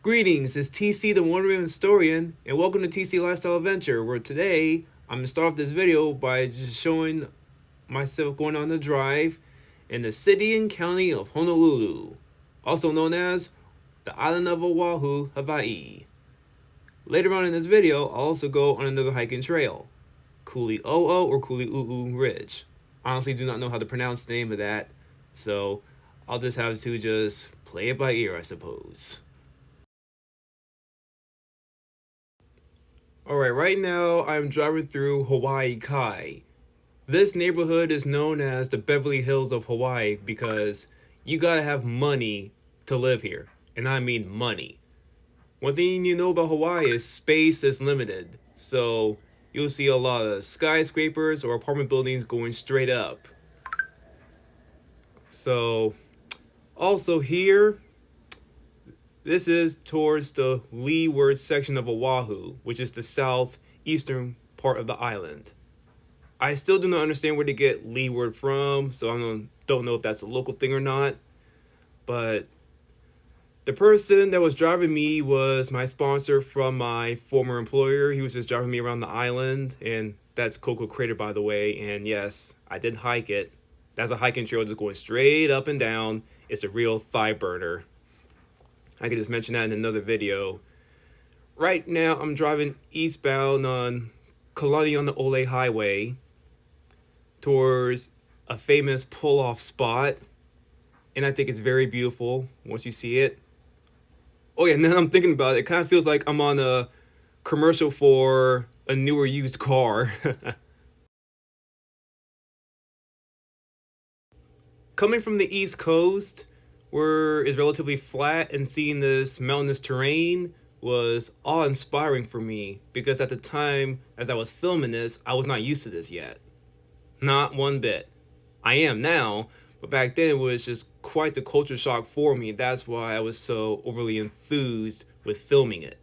Greetings, it's TC the Wandering Historian, and welcome to TC Lifestyle Adventure, where today I'm going to start off this video by just showing myself going on the drive in the city and county of Honolulu, also known as the island of Oahu, Hawaii. Later on in this video, I'll also go on another hiking trail, Kuli'ou'ou or Kuli'ou'ou Ridge. Honestly, do not know how to pronounce the name of that, so I'll just have to just play it by ear, I suppose. Alright, right now I'm driving through Hawaii Kai. This neighborhood is known as the Beverly Hills of Hawaii because you gotta have money to live here. And I mean money. One thing you know about Hawaii is space is limited. So you'll see a lot of skyscrapers or apartment buildings going straight up. So also here, this is towards the leeward section of Oahu, which is the southeastern part of the island. I still do not understand where to get leeward from, so I don't know if that's a local thing or not. But the person that was driving me was my sponsor from my former employer. He was just driving me around the island, and that's Coco Crater, by the way. And yes, I did hike it. That's a hiking trail just going straight up and down. It's a real thigh burner. I could just mention that in another video. Right now, I'm driving eastbound on Kuli'ou'ou Highway towards a famous pull-off spot. And I think it's very beautiful once you see it. Oh yeah, now I'm thinking about it. It kind of feels like I'm on a commercial for a newer used car. Coming from the East Coast, where it's relatively flat, and seeing this mountainous terrain was awe-inspiring for me because at the time as I was filming this, I was not used to this yet. Not one bit. I am now, but back then it was just quite the culture shock for me. That's why I was so overly enthused with filming it.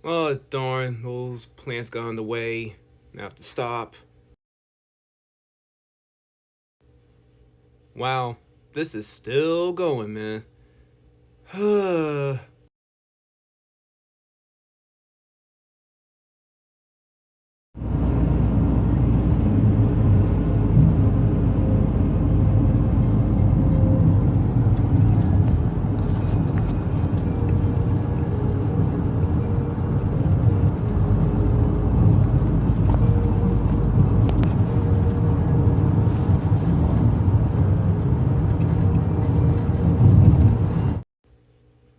Oh darn, those plants got in the way. I have to stop. Wow, this is still going, man.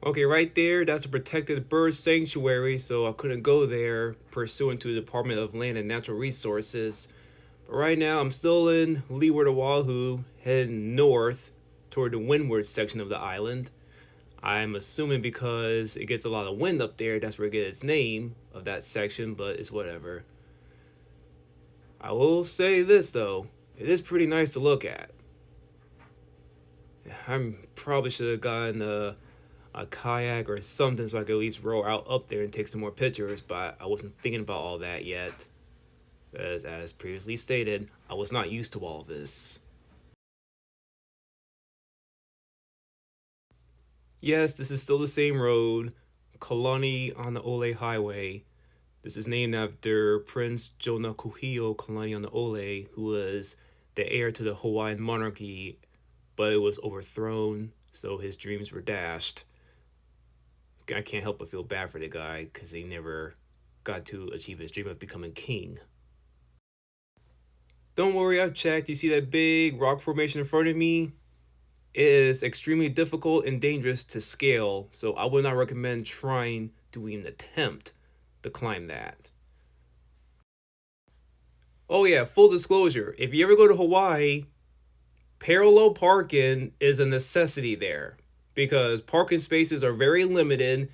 Okay, right there, that's a protected bird sanctuary, so I couldn't go there pursuant to the Department of Land and Natural Resources. But right now, I'm still in leeward Oahu, heading north toward the windward section of the island. I'm assuming because it gets a lot of wind up there, that's where it gets its name of that section, but it's whatever. I will say this though, it is pretty nice to look at. I probably should have gotten a kayak or something so I could at least row out up there and take some more pictures, but I wasn't thinking about all that yet. As previously stated, I was not used to all this. Yes, this is still the same road, Kuli'ou'ou Highway. This is named after Prince Jonakuhio Kuli'ou'ou, who was the heir to the Hawaiian monarchy, but it was overthrown, so his dreams were dashed. I can't help but feel bad for the guy because he never got to achieve his dream of becoming king. Don't worry, I've checked. You see that big rock formation in front of me? It is extremely difficult and dangerous to scale, so I would not recommend trying to even attempt to climb that. Oh yeah, full disclosure, if you ever go to Hawaii, parallel parking is a necessity there because parking spaces are very limited,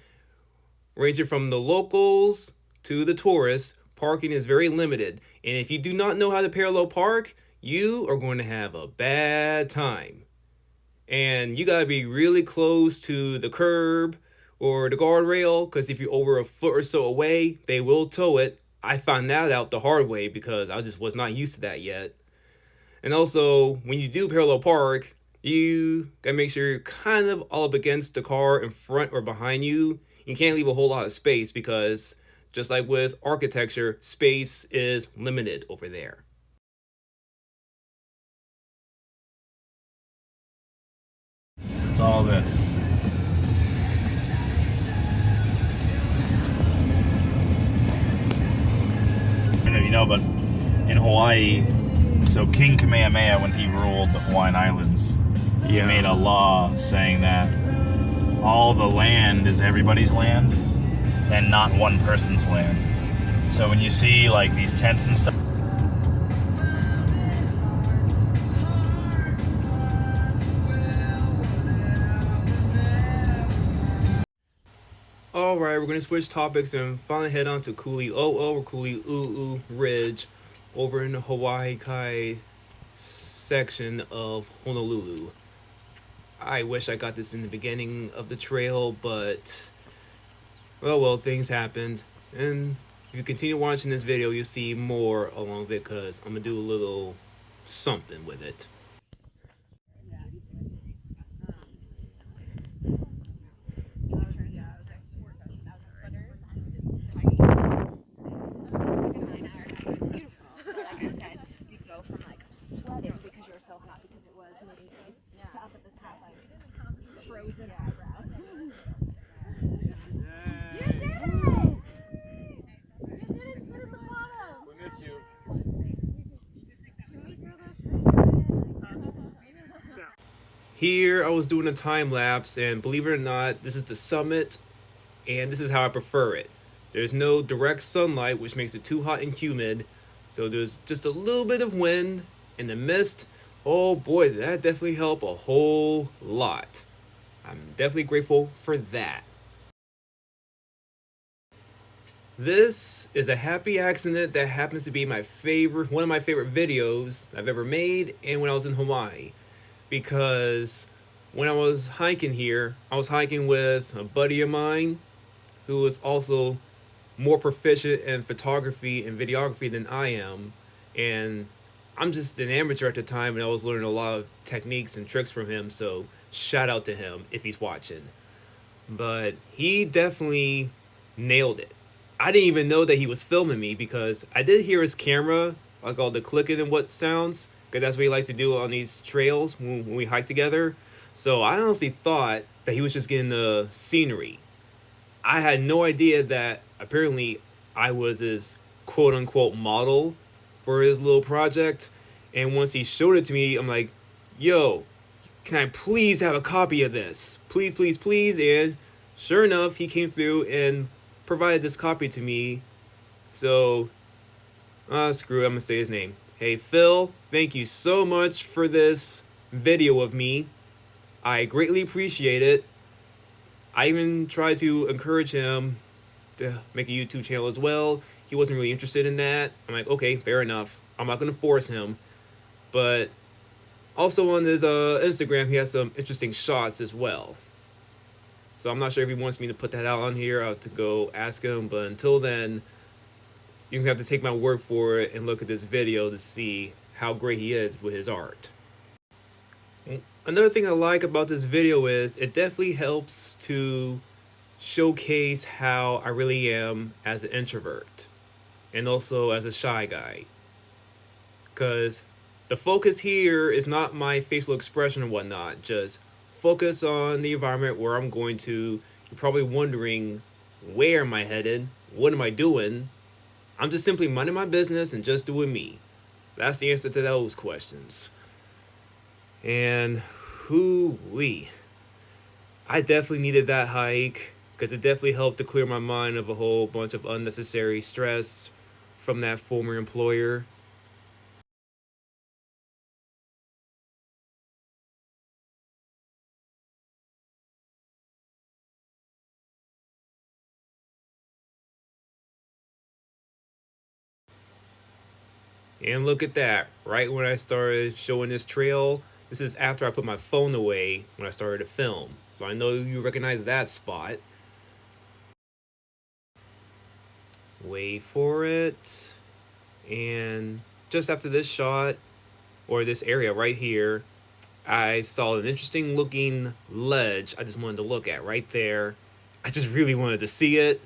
ranging from the locals to the tourists. Parking is very limited, and if you do not know how to parallel park, you are going to have a bad time. And you gotta be really close to the curb or the guardrail, because if you're over a foot or so away, they will tow it. I found that out the hard way because I just was not used to that yet. And also, when you do parallel park, you gotta make sure you're kind of all up against the car in front or behind you. You can't leave a whole lot of space because, just like with architecture, space is limited over there. It's all this. I don't know if you know, but in Hawaii, so King Kamehameha, when he ruled the Hawaiian Islands, he made a law saying that all the land is everybody's land and not one person's land. So when you see like these tents and stuff, Alright, we're going to switch topics and finally head on to Kuli'ou'ou or Kuli'ou'ou Ridge over in the Hawaii Kai section of Honolulu. I wish I got this in the beginning of the trail, but well, things happened. And if you continue watching this video, you'll see more along with it because I'm going to do a little something with it. Here I was doing a time lapse, and believe it or not, this is the summit, and this is how I prefer it. There's no direct sunlight, which makes it too hot and humid, so there's just a little bit of wind and the mist. Oh boy, that definitely helped a whole lot. I'm definitely grateful for that. This is a happy accident that happens to be one of my favorite videos I've ever made, and when I was in Hawaii. Because when I was hiking here, I was hiking with a buddy of mine who was also more proficient in photography and videography than I am. And I'm just an amateur at the time, and I was learning a lot of techniques and tricks from him, so shout out to him if he's watching. But he definitely nailed it. I didn't even know that he was filming me because I did hear his camera, like all the clicking and what sounds, because that's what he likes to do on these trails when we hike together. So I honestly thought that he was just getting the scenery. I had no idea that apparently I was his quote unquote model for his little project. And once he showed it to me, I'm like, yo, can I please have a copy of this? Please, please, please. And sure enough, he came through and provided this copy to me. So, screw it, I'm gonna say his name. Hey Phil, thank you so much for this video of me. I greatly appreciate it. I even tried to encourage him to make a YouTube channel as well. He wasn't really interested in that. I'm like, okay, fair enough. I'm not gonna force him. But also on his Instagram, he has some interesting shots as well. So I'm not sure if he wants me to put that out on here. I'll have to go ask him. But until then, you have to take my word for it and look at this video to see how great he is with his art. Another thing I like about this video is it definitely helps to showcase how I really am as an introvert and also as a shy guy. Because the focus here is not my facial expression and whatnot, just focus on the environment where I'm going to. You're probably wondering, where am I headed? What am I doing? I'm just simply minding my business and just doing me. That's the answer to those questions. And hoo-wee. I definitely needed that hike because it definitely helped to clear my mind of a whole bunch of unnecessary stress from that former employer. And look at that, right when I started showing this trail, this is after I put my phone away when I started to film. So I know you recognize that spot. Wait for it. And just after this shot, or this area right here, I saw an interesting looking ledge I just wanted to look at right there. I just really wanted to see it,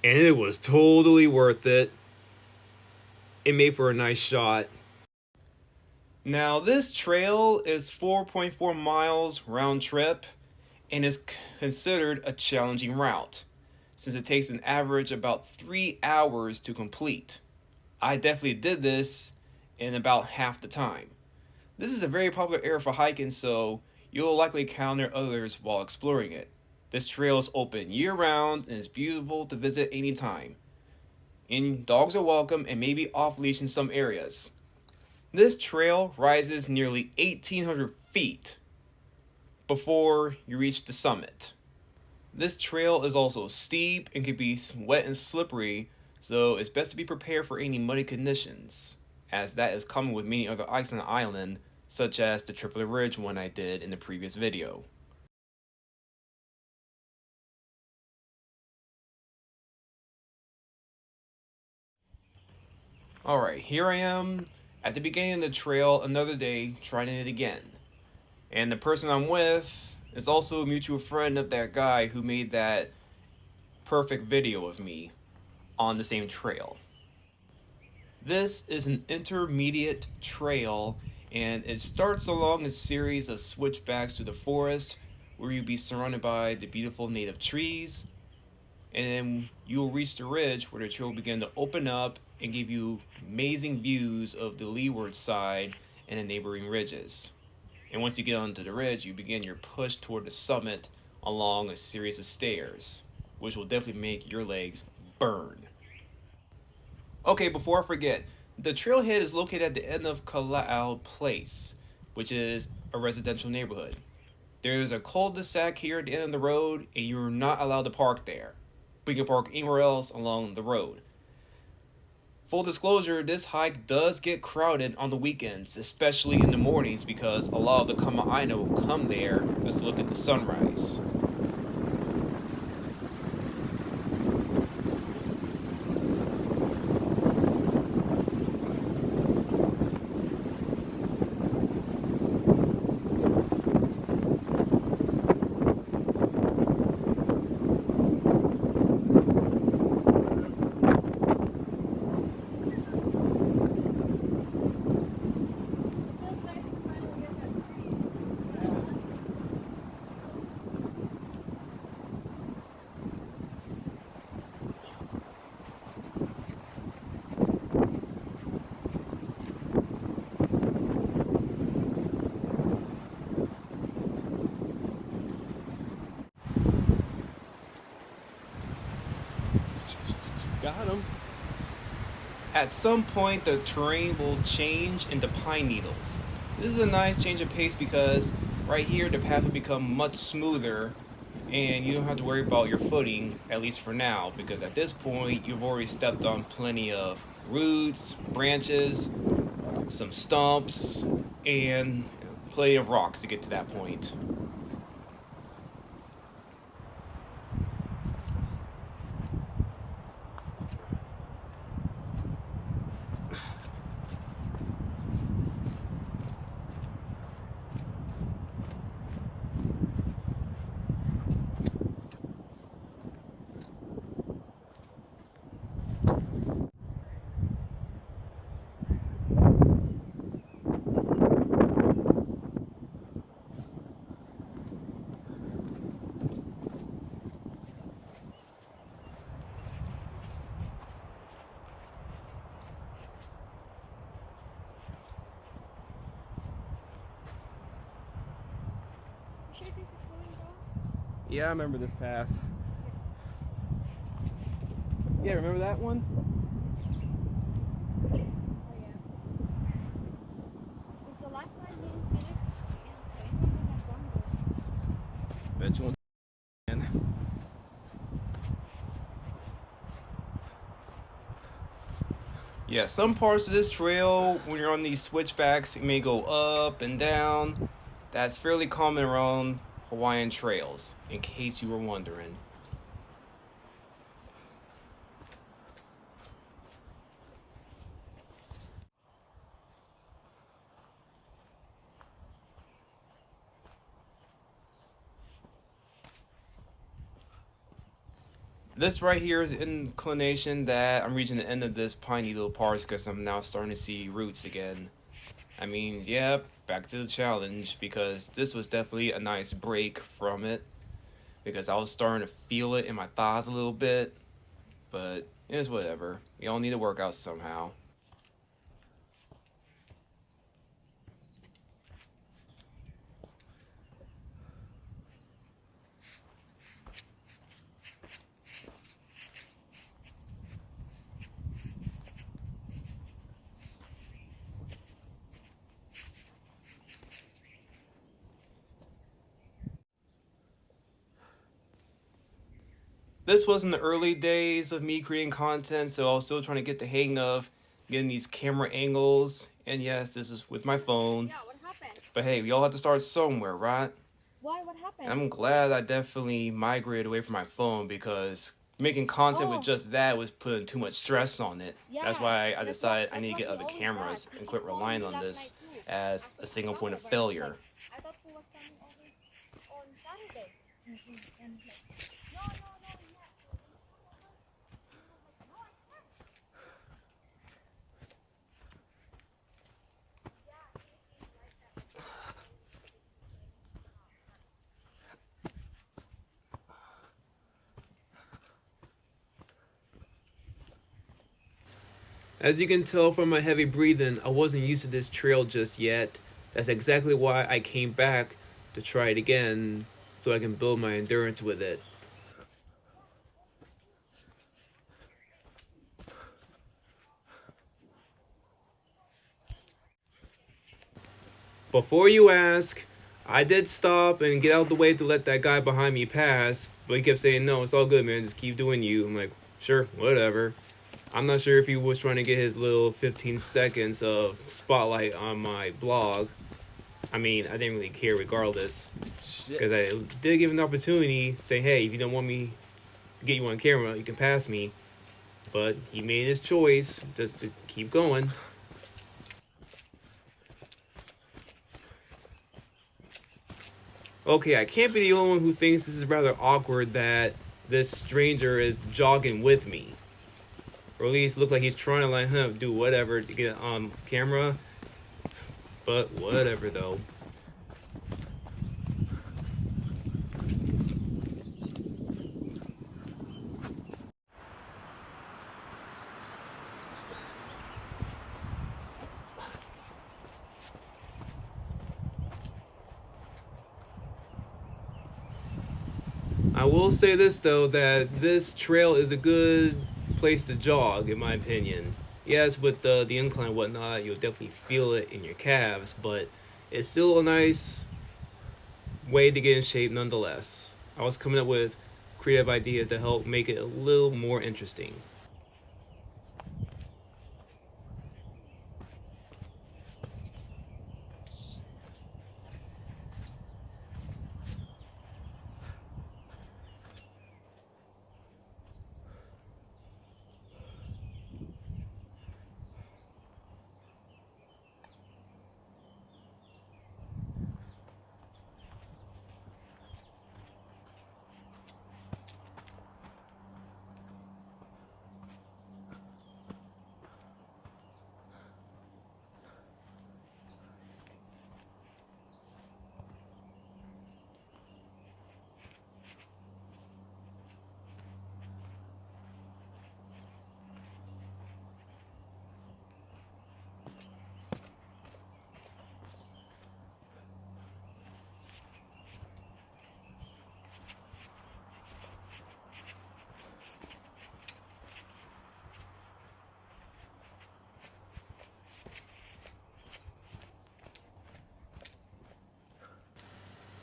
and it was totally worth it. It made for a nice shot. Now, this trail is 4.4 miles round trip and is considered a challenging route since it takes an average about 3 hours to complete. I definitely did this in about half the time. This is a very popular area for hiking, so you'll likely encounter others while exploring it. This trail is open year-round and is beautiful to visit anytime. And dogs are welcome and may be off-leash in some areas. This trail rises nearly 1,800 feet before you reach the summit. This trail is also steep and can be wet and slippery, so it's best to be prepared for any muddy conditions, as that is common with many other hikes on the island, such as the Kuli'ou'ou Ridge one I did in the previous video. Alright, here I am at the beginning of the trail another day trying it again. And the person I'm with is also a mutual friend of that guy who made that perfect video of me on the same trail. This is an intermediate trail, and it starts along a series of switchbacks through the forest where you'll be surrounded by the beautiful native trees, and then you'll reach the ridge where the trail will begin to open up and give you amazing views of the leeward side and the neighboring ridges. And once you get onto the ridge, you begin your push toward the summit along a series of stairs, which will definitely make your legs burn. Okay, before I forget, the trailhead is located at the end of Kuli'ou'ou Place, which is a residential neighborhood. There's a cul-de-sac here at the end of the road, and you're not allowed to park there, but you can park anywhere else along the road. Full disclosure, this hike does get crowded on the weekends, especially in the mornings, because a lot of the Kama'aina will come there just to look at the sunrise. Got him. At some point, the terrain will change into pine needles. This is a nice change of pace because right here the path will become much smoother and you don't have to worry about your footing, at least for now, because at this point you've already stepped on plenty of roots, branches, some stumps, and plenty of rocks to get to that point. Sure this is going down? Yeah, I remember this path. Yeah, remember that one? Oh yeah. Was the last time you did it in Spain? Has gone there. Bet you won't. Yeah, some parts of this trail, when you're on these switchbacks, it may go up and down. That's fairly common around Hawaiian trails, in case you were wondering. This right here is inclination that I'm reaching the end of this piney little park because I'm now starting to see roots again. I mean, yeah, back to the challenge because this was definitely a nice break from it because I was starting to feel it in my thighs a little bit, but it's whatever. We all need to work out somehow. This was in the early days of me creating content, so I was still trying to get the hang of getting these camera angles. And yes, this is with my phone. Yeah, what happened? But hey, we all have to start somewhere, right? Why? What happened? And I'm glad I definitely migrated away from my phone because making content with just that was putting too much stress on it. That's why I decided I need to get other cameras and quit relying on this as a single point of failure. I thought he was coming over on Saturday. And like, no, no, no, yeah. No, I can't. Yeah, he's like that. As you can tell from my heavy breathing, I wasn't used to this trail just yet. That's exactly why I came back to try it again so I can build my endurance with it. Before you ask, I did stop and get out of the way to let that guy behind me pass, but he kept saying, "No, it's all good, man, just keep doing you." I'm like, sure, whatever. I'm not sure if he was trying to get his little 15 seconds of spotlight on my blog. I mean, I didn't really care regardless, because I did give him the opportunity, say, hey, if you don't want me to get you on camera, you can pass me. But he made his choice just to keep going. Okay, I can't be the only one who thinks this is rather awkward that this stranger is jogging with me. Or at least look like he's trying to let him do whatever to get on camera. But whatever though. I will say this though, that this trail is a good place to jog in my opinion. Yes, with the incline and whatnot, you'll definitely feel it in your calves, but it's still a nice way to get in shape nonetheless. I was coming up with creative ideas to help make it a little more interesting.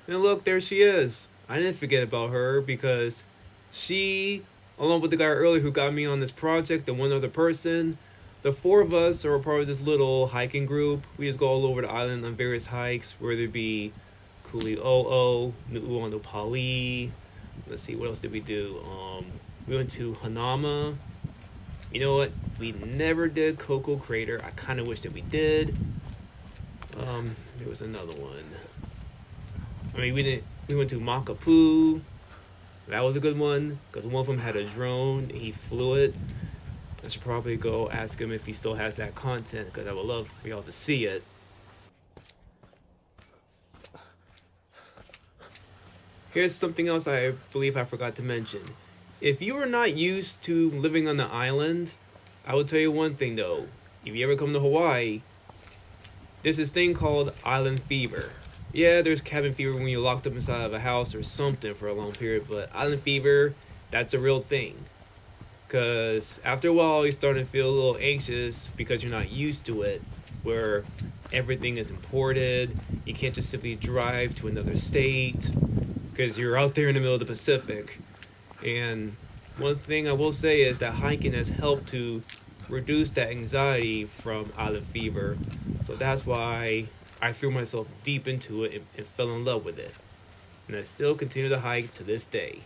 And look, there she is. I didn't forget about her because she, along with the guy earlier who got me on this project and one other person, the four of us are a part of this little hiking group. We just go all over the island on various hikes, whether it be Kuli'ou'ou, Ridge. Let's see, what else did we do? We went to Hanama. You know what? We never did Coco Crater. I kind of wish that we did. There was another one. I mean, we went to Makapu. That was a good one because one of them had a drone. He flew it. I should probably go ask him if he still has that content because I would love for y'all to see it. Here's something else I believe I forgot to mention. If you are not used to living on the island, I will tell you one thing though. If you ever come to Hawaii, there's this thing called island fever. Yeah, there's cabin fever when you're locked up inside of a house or something for a long period, but island fever, that's a real thing. Because after a while, you're starting to feel a little anxious because you're not used to it, where everything is imported. You can't just simply drive to another state because you're out there in the middle of the Pacific. And one thing I will say is that hiking has helped to reduce that anxiety from island fever. So that's why I threw myself deep into it and fell in love with it. And I still continue to hike to this day.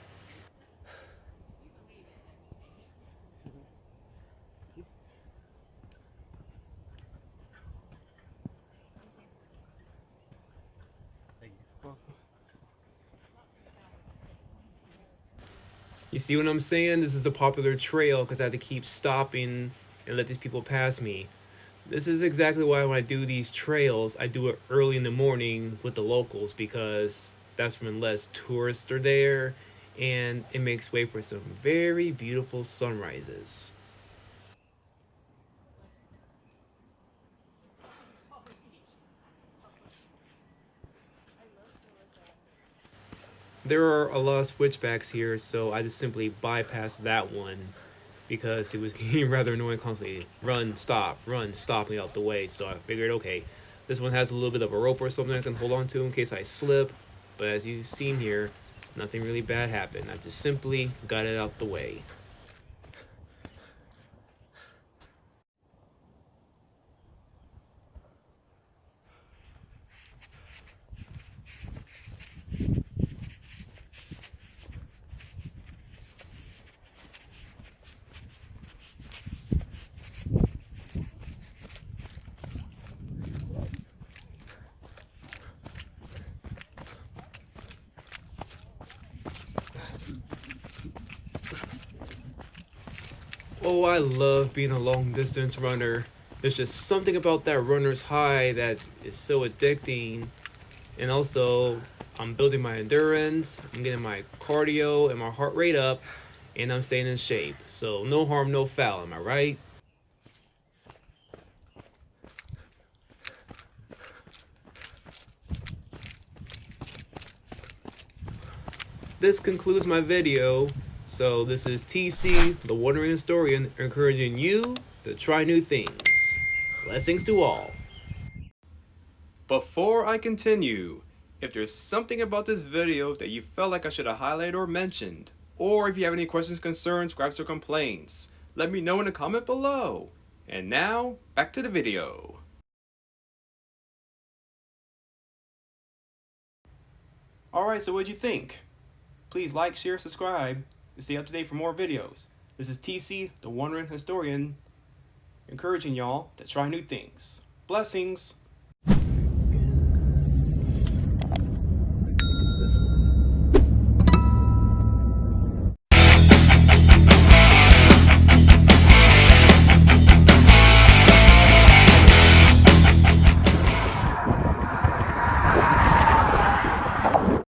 You see what I'm saying? This is a popular trail because I had to keep stopping and let these people pass me. This is exactly why when I do these trails, I do it early in the morning with the locals because that's when less tourists are there and it makes way for some very beautiful sunrises. There are a lot of switchbacks here, so I just simply bypassed that one because it was getting rather annoying constantly. Run, stop me out the way. So I figured, okay, this one has a little bit of a rope or something I can hold on to in case I slip. But as you've seen here, nothing really bad happened. I just simply got it out the way. Oh, I love being a long distance runner. There's just something about that runner's high that is so addicting. And also, I'm building my endurance, I'm getting my cardio and my heart rate up, and I'm staying in shape. So, no harm, no foul, am I right? This concludes my video. So this is TC, the Wandering Historian, encouraging you to try new things. Blessings to all. Before I continue, if there's something about this video that you felt like I should have highlighted or mentioned, or if you have any questions, concerns, gripes, or complaints, let me know in the comment below. And now, back to the video. Alright, so what'd you think? Please like, share, subscribe to stay up to date for more videos. This is TC, the Wandering Historian, encouraging y'all to try new things. Blessings!